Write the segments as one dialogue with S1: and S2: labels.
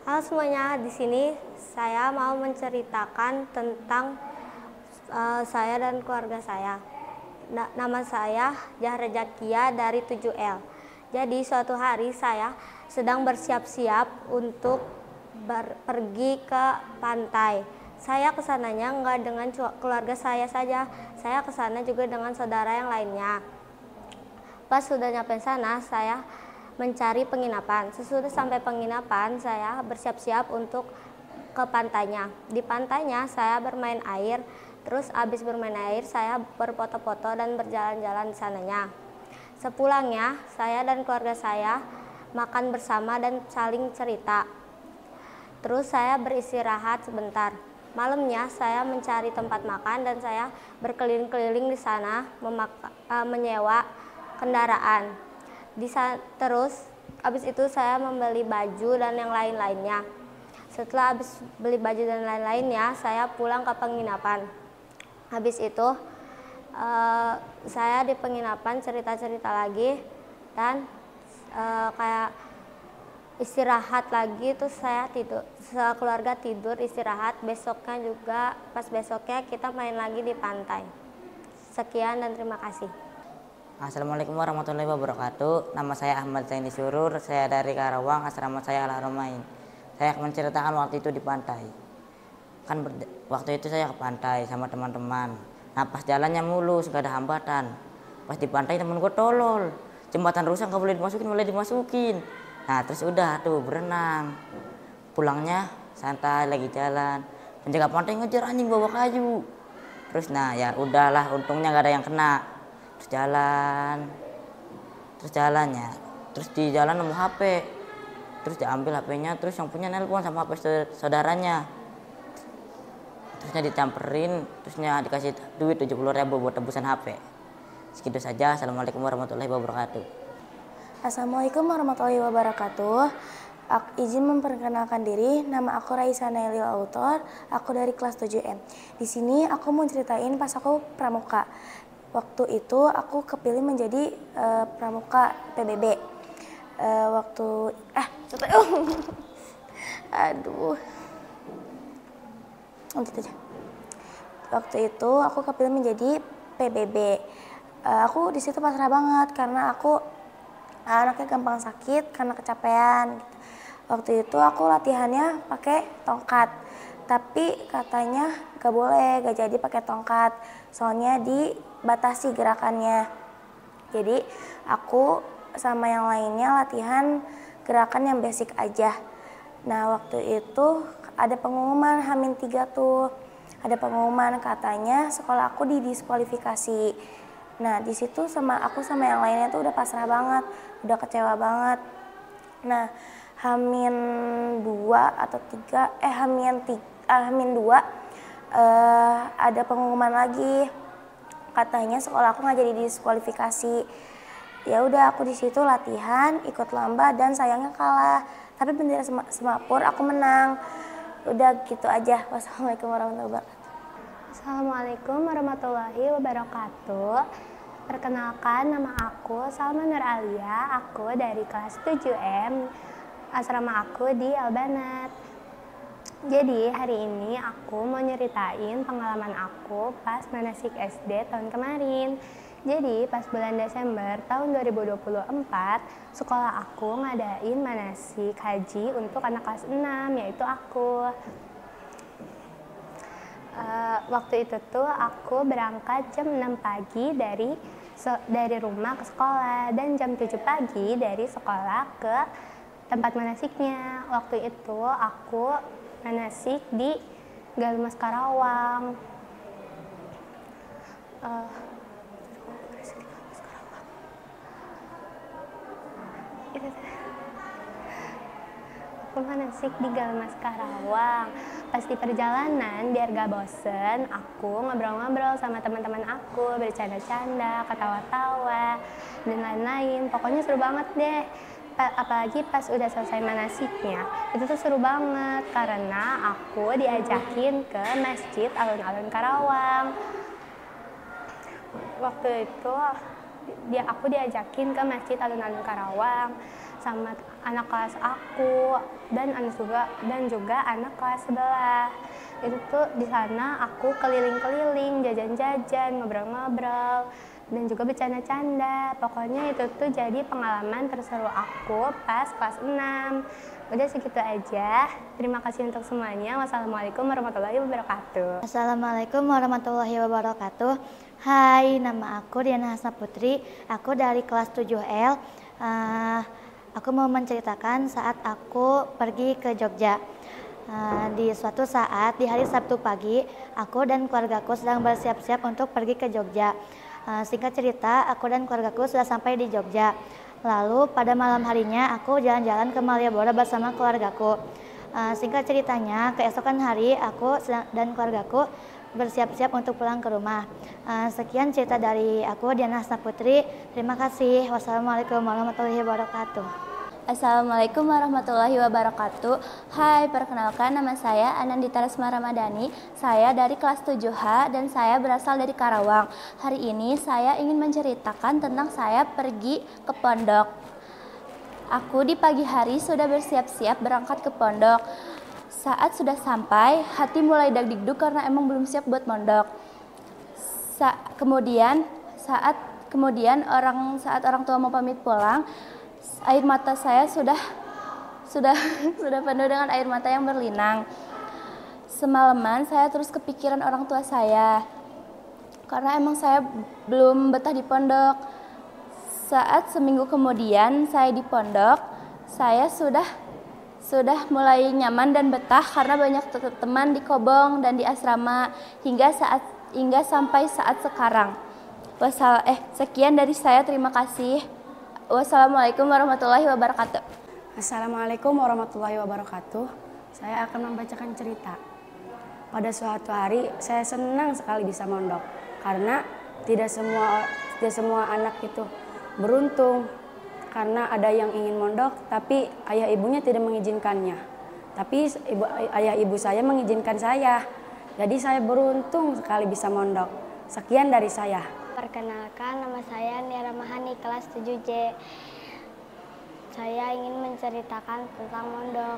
S1: Halo semuanya, di sini saya mau menceritakan tentang saya dan keluarga saya. Nama saya Zahra Zakia dari 7L. Jadi suatu hari saya sedang bersiap-siap untuk pergi ke pantai. Saya kesananya nggak dengan keluarga saya saja, saya kesana juga dengan saudara yang lainnya. Pas sudah nyampe sana, saya mencari penginapan. Sesudah sampai penginapan, saya bersiap-siap untuk ke pantainya. Di pantainya saya bermain air, terus abis bermain air saya berfoto-foto dan berjalan-jalan di sananya. Sepulangnya, saya dan keluarga saya makan bersama dan saling cerita. Terus saya beristirahat sebentar. Malamnya saya mencari tempat makan dan saya berkeliling-keliling di sana menyewa kendaraan. Terus habis itu saya membeli baju dan yang lain-lainnya. Setelah habis beli baju dan lain-lainnya, saya pulang ke penginapan. Habis itu saya di penginapan cerita-cerita lagi dan kayak istirahat lagi. Terus saya tidur, sekeluarga tidur istirahat. Besoknya juga, pas besoknya kita main lagi di pantai. Sekian dan terima kasih.
S2: Assalamualaikum warahmatullahi wabarakatuh. Nama saya Ahmad Zaini Surur. Saya dari Karawang, asrama saya Al-Haramain. Saya akan menceritakan waktu itu di pantai. Waktu itu saya ke pantai sama teman-teman. Nah, pas jalannya mulus, gak ada hambatan. Pas di pantai temen gue tolol. Jembatan rusak gak boleh dimasukin. Nah, terus udah tuh berenang. Pulangnya santai lagi jalan. Penjaga pantai ngejar anjing bawa kayu. Terus nah ya udahlah, untungnya gak ada yang kena. Terus jalannya, terus di jalan nemu HP, terus diambil HP-nya, terus yang punya nelpon sama HP saudaranya, terusnya dicamperin, terusnya dikasih duit 70.000 buat tebusan HP. Segitu saja. Assalamualaikum warahmatullahi wabarakatuh.
S3: Assalamualaikum warahmatullahi wabarakatuh. Izin memperkenalkan diri, nama aku Raisa Nailil Autor, aku dari kelas 7M. Di sini aku mau ceritain pas aku pramuka. Waktu itu aku kepilih menjadi pramuka PBB. Waktu itu aku kepilih menjadi PBB. Aku di situ pasrah banget karena aku anaknya gampang sakit karena kecapean. Gitu. Waktu itu aku latihannya pakai tongkat, tapi katanya gak boleh, gak jadi pakai tongkat, soalnya dibatasi gerakannya. Jadi aku sama yang lainnya latihan gerakan yang basic aja. Nah waktu itu ada pengumuman H-3 tuh, ada pengumuman katanya sekolah aku didiskualifikasi. Nah di situ aku sama yang lainnya tuh udah pasrah banget, udah kecewa banget. Nah H-2 atau 3, H-2 ada pengumuman lagi, katanya sekolah aku nggak jadi diskualifikasi. Ya udah aku di situ latihan, ikut lomba dan sayangnya kalah. Tapi bendera Semapur aku menang. Udah gitu aja. Wassalamualaikum warahmatullahi wabarakatuh.
S1: Assalamualaikum warahmatullahi wabarakatuh. Perkenalkan, nama aku Salma Nur Alia. Aku dari kelas 7M. Asrama aku di Albanat. Jadi hari ini aku mau nyeritain pengalaman aku pas manasik SD tahun kemarin. Jadi pas bulan Desember tahun 2024, sekolah aku ngadain manasik haji untuk anak kelas 6, yaitu aku. Waktu itu tuh aku berangkat jam 6 pagi dari rumah ke sekolah dan jam 7 pagi dari sekolah ke tempat manasiknya. Waktu itu aku manasik di Galmas Karawang. Aku manasik di Galmas Karawang. Pas di perjalanan, biar gak bosen, aku ngobrol-ngobrol sama teman-teman aku, bercanda-canda, ketawa-tawa, dan lain-lain. Pokoknya seru banget deh. Apalagi pas udah selesai manasiknya, itu tuh seru banget karena aku diajakin ke Masjid Alun-Alun Karawang. Waktu itu aku diajakin ke Masjid Alun-Alun Karawang. sama anak kelas aku dan juga anak kelas sebelah. Itu tuh di sana aku keliling-keliling, jajan-jajan, ngobrol-ngobrol, dan juga bercanda-canda. Pokoknya itu tuh jadi pengalaman terseru aku pas kelas 6. Udah segitu aja. Terima kasih untuk semuanya. Wassalamualaikum warahmatullahi wabarakatuh.
S4: Assalamualaikum warahmatullahi wabarakatuh. Hai, nama aku Diana Hasna Putri. Aku dari kelas 7L. Aku mau menceritakan saat aku pergi ke Jogja. Di suatu saat di hari Sabtu pagi, aku dan keluargaku sedang bersiap-siap untuk pergi ke Jogja. Singkat cerita, aku dan keluargaku sudah sampai di Jogja. Lalu pada malam harinya aku jalan-jalan ke Malioboro bersama keluargaku. Singkat ceritanya, keesokan hari aku dan keluargaku bersiap-siap untuk pulang ke rumah. Sekian cerita dari aku, Diana Hasna Putri. Terima kasih. Wassalamualaikum warahmatullahi wabarakatuh.
S5: Assalamualaikum warahmatullahi wabarakatuh. Hai, perkenalkan nama saya Anandita Resma Ramadhani. Saya dari kelas 7H dan saya berasal dari Karawang. Hari ini saya ingin menceritakan tentang saya pergi ke pondok. Aku di pagi hari sudah bersiap-siap berangkat ke pondok. Saat sudah sampai, hati mulai dag-digdug karena emang belum siap buat mondok. Saat orang tua mau pamit pulang, air mata saya sudah penuh dengan air mata yang berlinang. Semalaman saya terus kepikiran orang tua saya, karena emang saya belum betah di pondok. Saat seminggu kemudian saya di pondok, saya sudah mulai nyaman dan betah karena banyak teman di Kobong dan di asrama hingga sampai saat sekarang. Sekian dari saya, terima kasih. Wassalamualaikum warahmatullahi wabarakatuh.
S6: Assalamualaikum warahmatullahi wabarakatuh. Saya akan membacakan cerita. Pada suatu hari saya senang sekali bisa mondok karena tidak semua anak itu beruntung, karena ada yang ingin mondok tapi ayah ibunya tidak mengizinkannya. Tapi ayah ibu saya mengizinkan saya. Jadi saya beruntung sekali bisa mondok. Sekian dari saya.
S1: Perkenalkan, nama saya Nia Ramahani, kelas 7J. Saya ingin menceritakan tentang mondok.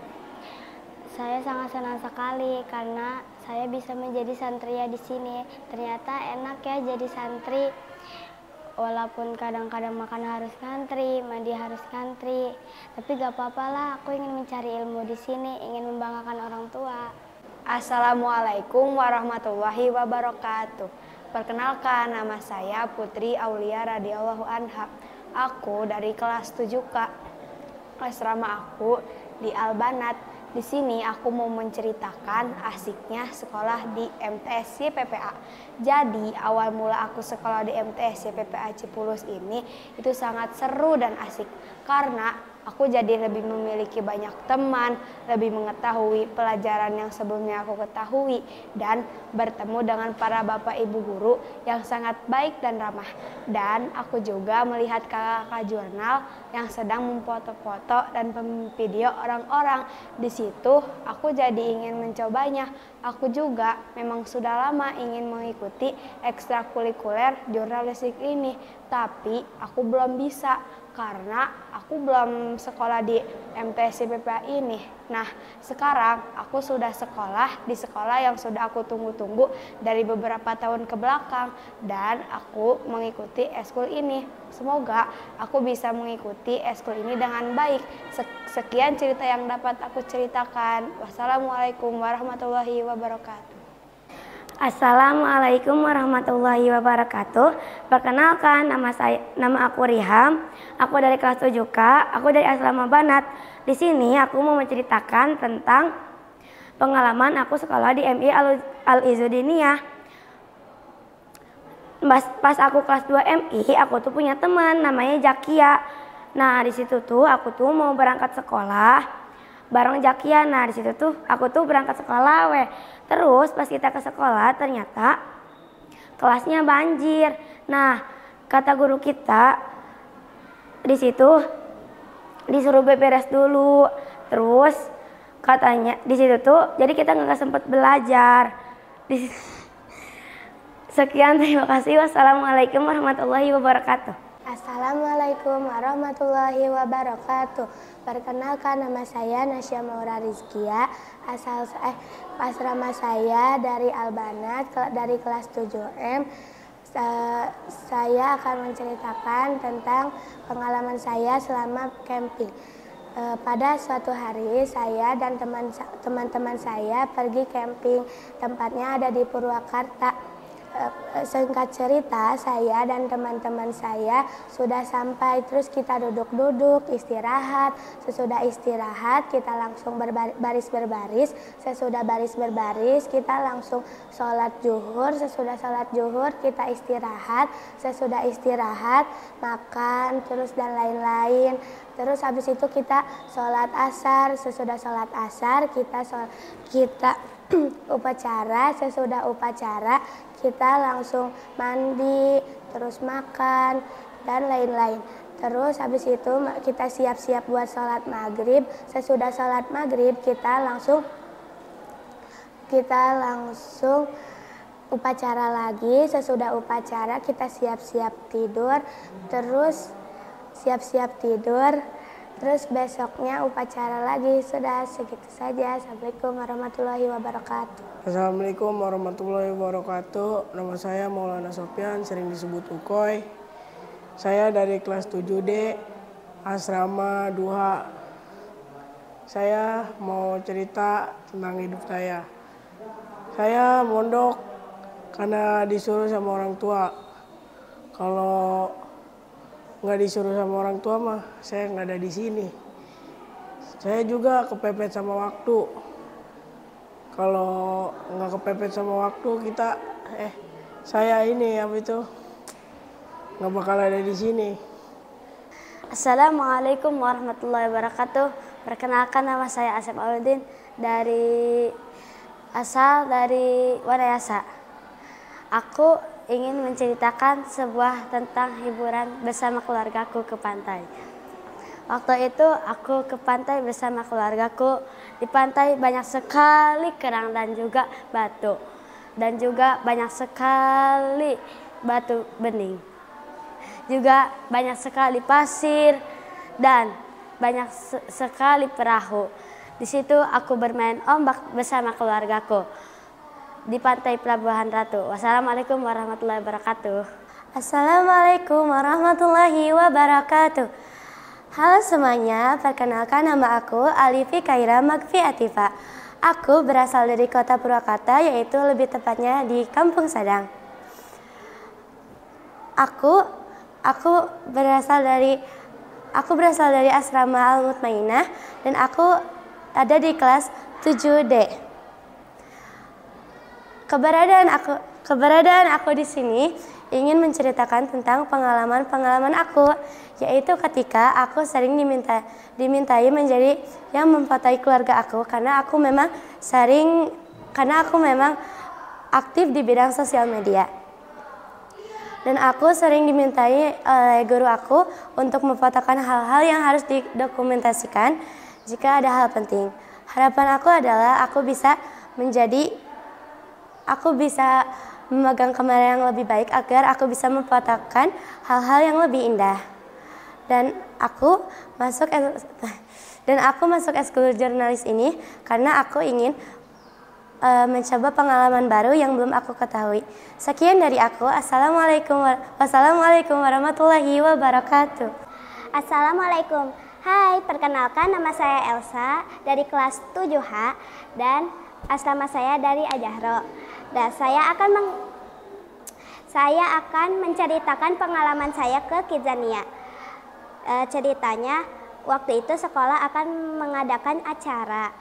S1: Saya sangat senang sekali karena saya bisa menjadi santria di sini. Ternyata enak ya jadi santri. Walaupun kadang-kadang makan harus ngantri, mandi harus ngantri, tapi gak apa-apa lah. Aku ingin mencari ilmu di sini, ingin membanggakan orang tua.
S7: Assalamualaikum warahmatullahi wabarakatuh. Perkenalkan, nama saya Putri Aulia radhiyallahu anha. Aku dari kelas 7K. Asrama aku di Albanat. Di sini aku mau menceritakan asiknya sekolah di MTS PPA. Jadi awal mula aku sekolah di MTS PPA Cipulus ini itu sangat seru dan asik karena aku jadi lebih memiliki banyak teman, lebih mengetahui pelajaran yang sebelumnya aku ketahui, dan bertemu dengan para bapak ibu guru yang sangat baik dan ramah. Dan aku juga melihat kakak-kakak jurnal yang sedang memfoto-foto dan memvideo orang-orang. Di situ aku jadi ingin mencobanya. Aku juga memang sudah lama ingin mengikuti ekstrakurikuler jurnalistik ini, tapi aku belum bisa karena aku belum sekolah di MTS PPA ini. Nah, sekarang aku sudah sekolah di sekolah yang sudah aku tunggu-tunggu dari beberapa tahun ke belakang, dan aku mengikuti eskul ini. Semoga aku bisa mengikuti eskul ini dengan baik. Sekian cerita yang dapat aku ceritakan. Wassalamualaikum warahmatullahi wabarakatuh.
S1: Assalamualaikum warahmatullahi wabarakatuh. Perkenalkan, nama aku Riham. Aku dari kelas 7K. Aku dari asrama Banat. Di sini aku mau menceritakan tentang pengalaman aku sekolah di MI Al-Izudiniyah. Pas aku kelas 2 MI, aku tuh punya teman namanya Jakia. Nah, di situ tuh aku tuh mau berangkat sekolah bareng Jakia. Nah, di situ tuh aku tuh berangkat sekolah Terus pas kita ke sekolah ternyata kelasnya banjir. Nah, kata guru kita di situ disuruh beberes dulu. Terus katanya di situ tuh jadi kita nggak sempat belajar. Sekian, terima kasih. Wassalamualaikum warahmatullahi wabarakatuh.
S8: Assalamualaikum warahmatullahi wabarakatuh. Perkenalkan, nama saya Nasya Maura Rizkia. Asrama saya dari Albanat, dari kelas 7M. Saya akan menceritakan tentang pengalaman saya selama camping. Pada suatu hari saya dan teman-teman saya pergi camping. Tempatnya ada di Purwakarta. Singkat cerita, saya dan teman-teman saya sudah sampai, terus kita duduk-duduk istirahat. Sesudah istirahat kita langsung baris berbaris. Sesudah baris berbaris kita langsung sholat zuhur. Sesudah sholat zuhur kita istirahat. Sesudah istirahat makan terus dan lain-lain. Terus habis itu kita sholat asar. Sesudah sholat asar kita upacara. Sesudah upacara kita langsung mandi, terus makan, dan lain-lain. Terus habis itu kita siap-siap buat sholat maghrib. Sesudah sholat maghrib kita langsung upacara lagi. Sesudah upacara kita siap-siap tidur. Terus siap-siap tidur. Terus besoknya upacara lagi. Sudah segitu saja. Assalamualaikum warahmatullahi wabarakatuh.
S9: Assalamualaikum warahmatullahi wabarakatuh. Nama saya Maulana Sofyan, sering disebut Ukoy. Saya dari kelas 7D, Asrama Duha. Saya mau cerita tentang hidup saya. Saya mondok karena disuruh sama orang tua. Kalau nggak disuruh sama orang tua mah saya nggak ada di sini. Saya juga kepepet sama waktu. Kalau nggak kepepet sama waktu saya nggak bakal ada di sini.
S1: Assalamualaikum warahmatullahi wabarakatuh. Perkenalkan, nama saya Asep Aludin asal dari Wanayasa. Aku ingin menceritakan sebuah tentang hiburan bersama keluargaku ke pantai. Waktu itu aku ke pantai bersama keluargaku. Di pantai banyak sekali kerang dan juga batu. Dan juga banyak sekali batu bening. Juga banyak sekali pasir dan banyak sekali perahu. Di situ aku bermain ombak bersama keluargaku di pantai Pelabuhan Ratu. Wassalamualaikum warahmatullahi wabarakatuh.
S8: Assalamualaikum warahmatullahi wabarakatuh. Halo semuanya, perkenalkan nama aku Alifi Kaira Magfi Atifa. Aku berasal dari kota Purwakarta, yaitu lebih tepatnya di Kampung Sadang. Aku berasal dari Asrama Al-Mutmainah dan aku ada di kelas 7D. Keberadaan aku di sini ingin menceritakan tentang pengalaman aku, yaitu ketika aku sering dimintai menjadi yang memfotoi keluarga aku karena aku memang aktif di bidang sosial media. Dan aku sering dimintai oleh guru aku untuk memfotokan hal-hal yang harus didokumentasikan jika ada hal penting. Harapan aku adalah aku bisa memegang kamera yang lebih baik agar aku bisa memfotokan hal-hal yang lebih indah. Dan aku masuk eskul jurnalis ini karena aku ingin mencoba pengalaman baru yang belum aku ketahui. Sekian dari aku. Wassalamualaikum warahmatullahi wabarakatuh.
S10: Assalamualaikum. Hai, perkenalkan, nama saya Elsa dari kelas 7H dan asrama saya dari Ajahro. Dan saya akan menceritakan pengalaman saya ke Kidzania. Ceritanya, waktu itu sekolah akan mengadakan acara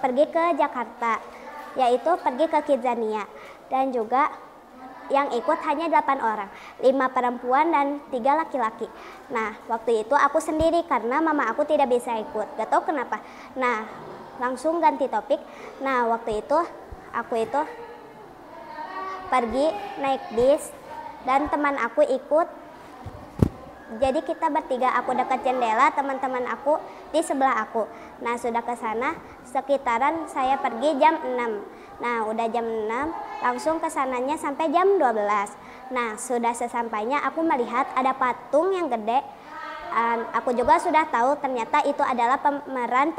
S10: pergi ke Jakarta, yaitu pergi ke Kidzania. Dan juga yang ikut hanya 8 orang, 5 perempuan dan 3 laki-laki. Nah, waktu itu aku sendiri karena mama aku tidak bisa ikut, gak tahu kenapa. Nah, langsung ganti topik. Nah, waktu itu aku pergi naik bis dan teman aku ikut. Jadi kita bertiga, aku dekat jendela, teman-teman aku di sebelah aku. Nah, sudah ke sana sekitaran saya pergi jam 6. Nah, udah jam 6 langsung ke sananya sampai jam 12. Nah, sudah sesampainya aku melihat ada patung yang gede. Aku juga sudah tahu ternyata itu adalah pemeran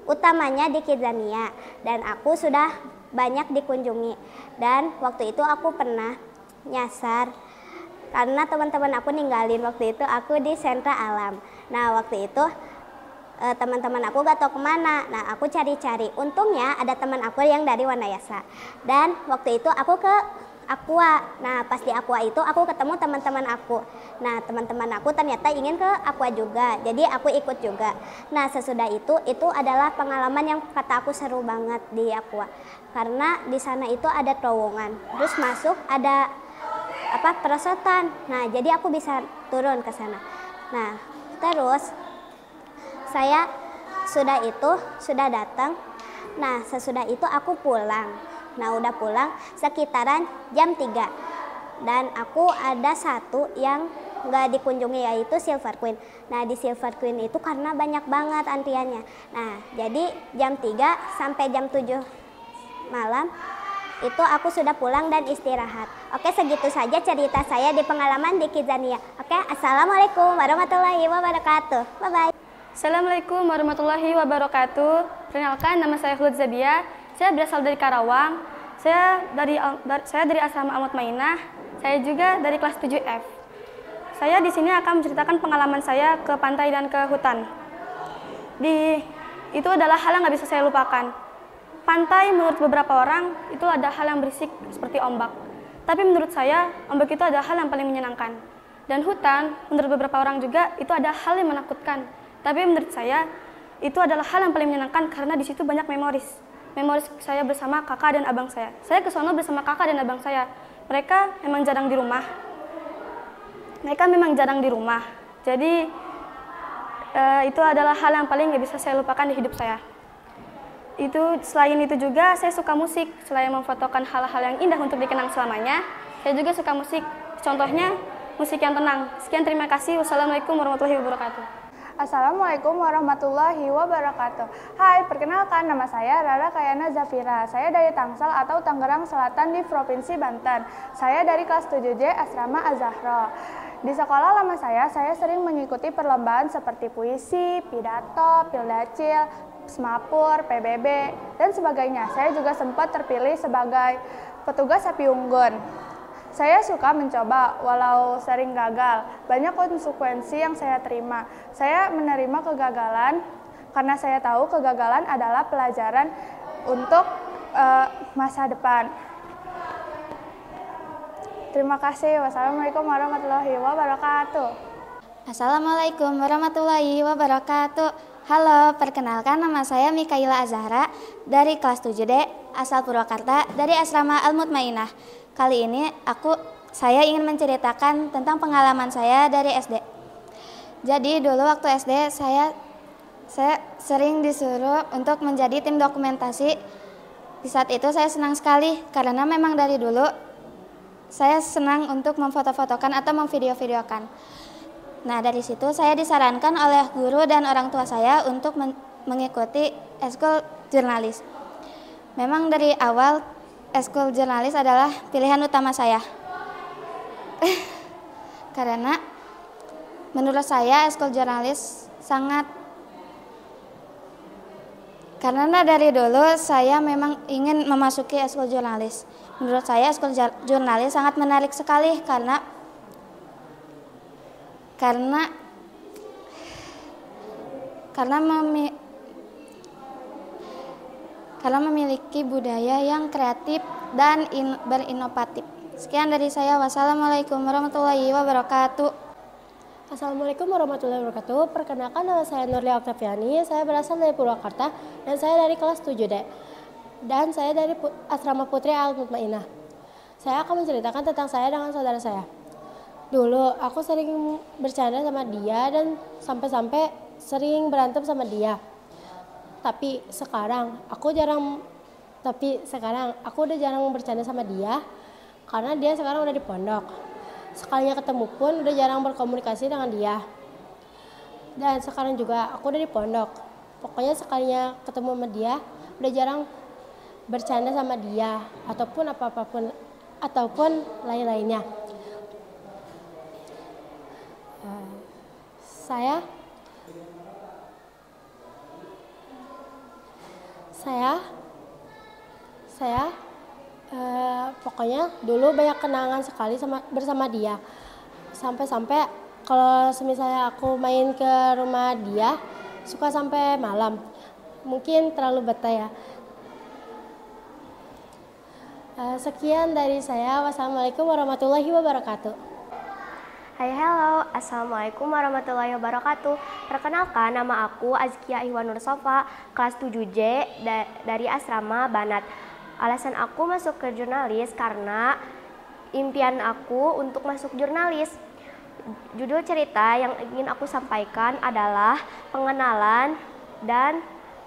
S10: utamanya di Kidzania, dan aku sudah banyak dikunjungi. Dan waktu itu aku pernah nyasar karena teman-teman aku ninggalin. Waktu itu aku di sentra alam. Nah, waktu itu teman-teman aku gak tahu kemana. Nah, aku cari-cari. Untungnya ada teman aku yang dari Wanayasa. Dan waktu itu aku ke Aqua. Nah, pas di Aqua itu aku ketemu teman-teman aku. Nah, teman-teman aku ternyata ingin ke Aqua juga. Jadi aku ikut juga. Nah, sesudah itu adalah pengalaman yang kata aku seru banget di Aqua. Karena di sana itu ada terowongan. Terus masuk ada perosotan. Nah, jadi aku bisa turun ke sana. Nah, terus saya sudah datang. Nah, sesudah itu aku pulang. Nah, udah pulang sekitaran jam 3. Dan aku ada satu yang nggak dikunjungi, yaitu Silver Queen. Nah, di Silver Queen itu karena banyak banget antriannya. Nah, jadi jam 3 sampai jam 7 malam itu aku sudah pulang dan istirahat. Oke, segitu saja cerita saya di pengalaman di Kidzania. Oke, assalamualaikum warahmatullahi wabarakatuh. Bye-bye.
S5: Assalamualaikum warahmatullahi wabarakatuh. Perkenalkan, nama saya Khulud Zadia. Saya berasal dari Karawang. Saya dari Asrama Al-Mutmainah. Saya juga dari kelas 7F. Saya di sini akan menceritakan pengalaman saya ke pantai dan ke hutan. Itu adalah hal yang nggak bisa saya lupakan. Pantai menurut beberapa orang itu ada hal yang berisik seperti ombak. Tapi menurut saya, ombak itu ada hal yang paling menyenangkan. Dan hutan menurut beberapa orang juga itu ada hal yang menakutkan. Tapi menurut saya, itu adalah hal yang paling menyenangkan karena di situ banyak memoris. Memoris saya bersama kakak dan abang saya. Saya ke sono bersama kakak dan abang saya. Mereka memang jarang di rumah. Jadi, itu adalah hal yang paling gak bisa saya lupakan di hidup saya. Selain itu juga, saya suka musik. Selain memfotokan hal-hal yang indah untuk dikenang selamanya, saya juga suka musik. Contohnya, musik yang tenang. Sekian, terima kasih. Wassalamualaikum warahmatullahi wabarakatuh.
S11: Assalamualaikum warahmatullahi wabarakatuh. Hai, perkenalkan, nama saya Rara Kayana Zafira. Saya dari Tangsel atau Tangerang Selatan di Provinsi Banten. Saya dari kelas 7J Asrama Az-Zahra. Di sekolah lama saya sering mengikuti perlombaan seperti puisi, pidato, pildacil, semapur, PBB, dan sebagainya. Saya juga sempat terpilih sebagai petugas sapi unggun. Saya suka mencoba, walau sering gagal. Banyak konsekuensi yang saya terima. Saya menerima kegagalan karena saya tahu kegagalan adalah pelajaran untuk masa depan. Terima kasih. Wassalamualaikum warahmatullahi wabarakatuh.
S4: Assalamualaikum warahmatullahi wabarakatuh. Halo, perkenalkan, nama saya Mikaila Azahra dari kelas 7D asal Purwakarta dari Asrama Al-Mutmainah. Kali ini saya ingin menceritakan tentang pengalaman saya dari SD. Jadi dulu waktu SD saya sering disuruh untuk menjadi tim dokumentasi. Di saat itu saya senang sekali karena memang dari dulu saya senang untuk memfoto-fotokan atau memvideo-videokan. Nah, dari situ saya disarankan oleh guru dan orang tua saya untuk mengikuti eskul jurnalis. Memang dari awal eskul jurnalis adalah pilihan utama saya. Karena menurut saya eskul jurnalis karena dari dulu saya memang ingin memasuki eskul jurnalis. Menurut saya eskul jurnalis sangat menarik sekali karena memiliki budaya yang kreatif dan berinovatif. Sekian dari saya. Wassalamualaikum warahmatullahi wabarakatuh.
S12: Assalamualaikum warahmatullahi wabarakatuh. Perkenalkan, nama saya Nurlia Oktaviani. Saya berasal dari Purwakarta dan saya dari kelas 7D. Dan saya dari Asrama Putri Al-Mutmainah. Saya akan menceritakan tentang saya dengan saudara saya. Dulu aku sering bercanda sama dia dan sampai-sampai sering berantem sama dia. Tapi sekarang aku udah jarang bercanda sama dia karena dia sekarang udah di pondok. Sekalinya ketemu pun udah jarang berkomunikasi dengan dia. Dan sekarang juga aku udah di pondok. Pokoknya sekalinya ketemu sama dia udah jarang bercanda sama dia ataupun apapun ataupun lain-lainnya. Saya pokoknya dulu banyak kenangan sekali bersama dia. Sampai-sampai kalau misalnya aku main ke rumah dia suka sampai malam. Mungkin terlalu betah ya. Sekian dari saya. Wassalamualaikum warahmatullahi wabarakatuh.
S13: Hai, halo. Assalamualaikum warahmatullahi wabarakatuh. Perkenalkan, nama aku Azkia Ihwanur Sofa, kelas 7J dari Asrama Banat. Alasan aku masuk ke jurnalis karena impian aku untuk masuk jurnalis. Judul cerita yang ingin aku sampaikan adalah pengenalan dan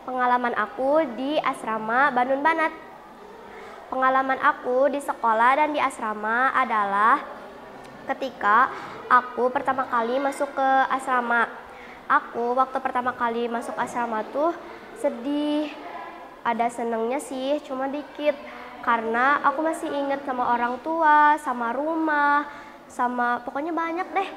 S13: pengalaman aku di Asrama Banun Banat. Pengalaman aku di sekolah dan di asrama adalah ketika aku pertama kali masuk ke asrama. Aku waktu pertama kali masuk asrama tuh sedih. Ada senengnya sih, cuma dikit. Karena aku masih inget sama orang tua, sama rumah, sama pokoknya banyak deh.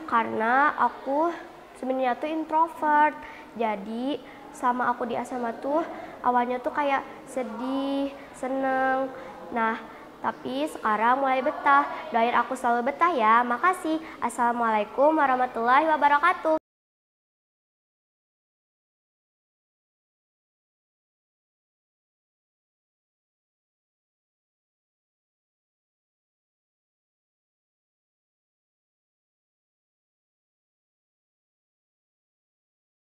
S13: Karena aku sebenarnya tuh introvert. Jadi sama aku di asrama tuh awalnya tuh kayak sedih, seneng. Nah, tapi sekarang mulai betah. Doain aku selalu betah ya. Makasih. Assalamualaikum warahmatullahi wabarakatuh.